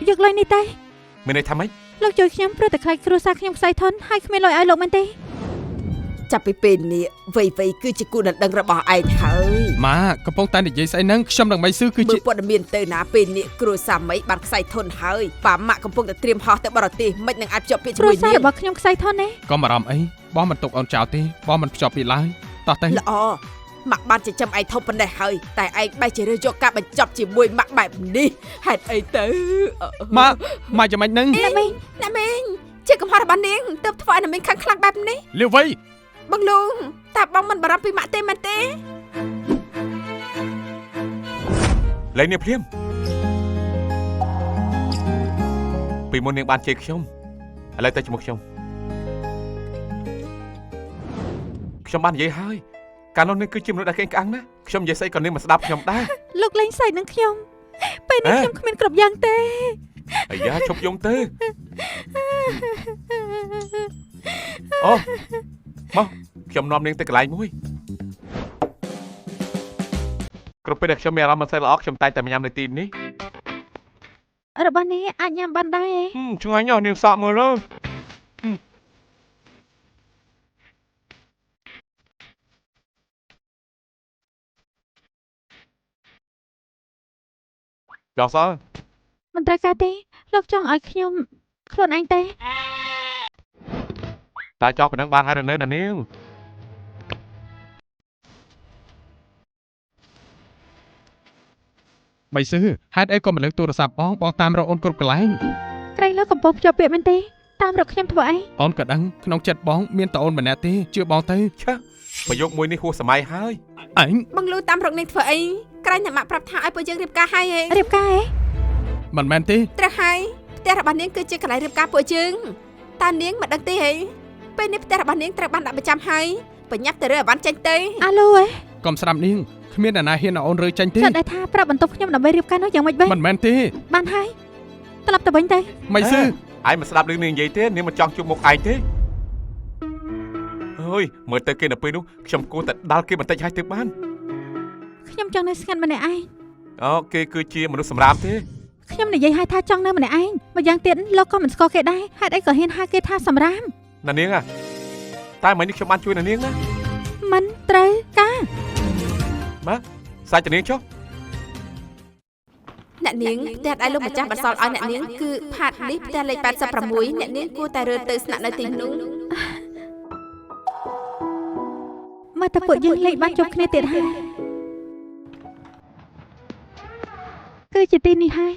យកលុយនេះទេមានន័យថាម៉េចលោកជួយខ្ញុំព្រោះតែខ្លាចគ្រួសារខ្ញុំខ្សែធនហើយគ្មានលុយឲ្យលោកមែនទេចាប់ពីពេលនេះវ័យគឺជាគូដណ្ដឹងរបស់ឯងហើយម៉ាកំពុងតែនិយាយស្អីហ្នឹងខ្ញុំនឹងមិនស៊ឺគឺជាមើលព័ត៌មានទៅណាពេលនេះគ្រួសារមីបានខ្សែធនហើយប៉ាម៉ាក់កំពុងតែត្រៀមហោះទៅបរទេសមិននឹងអាចភ្ជាប់ពាក្យជាមួយនាងគ្រួសាររបស់ខ្ញុំខ្សែធនទេកុំបារម្ភអីបងមិនទុកអូនចោលទេបងមិនភ្ជាប់ពីឡើយតោះទៅល្អម៉ាក់បានចិញ្ចឹមឯងធំប៉ុណ្ណេះហើយតែឯងបែរជារើសយកការបញ្ចប់ជាមួយម៉ាក់បែបនេះហេតុអីទៅម៉ាក់យ៉ាងម៉េចហ្នឹងណាមីងជាកំហុសរបស់នាងទើបធ្វើឲ្យណាមីងខឹងខ្លាំងបែបនេះលាវវៃបងលូងតែបងមិនបារម្ភពីម៉ាក់ទេមែនទេលែងនេះភ្លាមពីមុននាងបានជេរខ្ញុំឥឡូវទៅជាមួយខ្ញុំបាននិយាយហើយកាលនោះនាងគឺជាមនុស្សដែលក្អេងក្អាំងណាខ្ញុំនិយាយស្អីក៏នាងមិនស្ដាប់ខ្ញុំដែរលោកលេងសើចនឹងខ្ញុំពេលនេះខ្ញុំគ្មានគ្រប់យ៉ាងទេអាយ៉ាឈប់យំទៅអូមកខ្ញុំនាំនាងទៅកន្លែងមួយគ្រប់ពេលដែលខ្ញុំមានអារម្មណ៍មិនសូវល្អខ្ញុំតែងតែញ៉ាំនៅទីនេះរបស់នេះអាចញ៉ាំបានដែរឆ្ងាញ់ណាស់នាងសាកមើលចង់សើមិនត្រូវការទេលោកចង់ឲ្យខ្ញុំខ្លួនឯងទេតែចង់ប៉ុណ្ណឹងបានហើយនៅណានាងបីស៊ឺហេតុអីក៏មិនលើកទូរស័ព្ទបងតាមរកអូនគ្រប់កន្លែងក្រែងលោកកំពុងភ្ជាប់ពាក្យមែនទេតាមរកខ្ញុំធ្វើអីអូនក៏ដឹងក្នុងចិត្តបងមានតែអូនម្នាក់ទេជឿបងទៅឆាប្រយោគមួយនេះហួសសម័យហើយអញបងលូតាមរកនាងធ្វើអីក្រែងតែម៉ាក់ប្រាប់ថាឲ្យពួកយើងរៀបការហើយរៀបការមិនមែនទេត្រូវហើយផ្ទះរបស់នាងគឺជាកន្លែងរៀបការពួកយើងតើនាងមិនដឹងទេហីពេលនេះផ្ទះរបស់នាងត្រូវបានដាក់ប្រចាំហើយបញ្ញាប់ទៅរើអវ៉ាន់ចេញទៅអាឡូកុំស្ដាប់នាងគ្មានអ្នកណាហ៊ានឲ្យអូនរើចេញទេគាត់តែថាប្រាប់បន្ទប់ខ្ញុំដើម្បីរៀបការនោះយ៉ាងម៉េចវិញមិនមែនទេបានហើយត្រឡប់ទៅវិញទៅមិនស៊ឺឯងមិនស្ដាប់រឿងនាងនិយាយទេនាងមិនចង់ជួបមុខឯងទេអើយមើលទៅគេនៅពេលនោះខ្ញុំគួរតែដាល់គេបន្តិចហើយទើបបានខ្ញុំចង់នៅស្ងាត់ម្នាក់ឯងអូគេគឺជាមនុស្សសម្រាមទេខ្ញុំនិយាយឲ្យថាចង់នៅម្នាក់ឯងម្យ៉ាងទៀតលោកក៏មិនស្គាល់គេដែរហេតុអីក៏ហ៊ានហៅគេថាសម្រាមណានាងតែមិននេះខ្ញុំបានជួយណានាងណាមិនត្រូវការមកសាច់នាងចុះអ្នកនាងផ្ទះឯលោកម្ចាស់បន្សល់ឲ្យអ្នកនាងគឺផាតនេះផ្ទះលេខ86អ្នកនាងគួរតែរើទៅស្នាក់នៅទីនោះមើលតែពួកយើងលេខបានជួបគ្នាទៀតហើយគឺជាទីនេះហើយ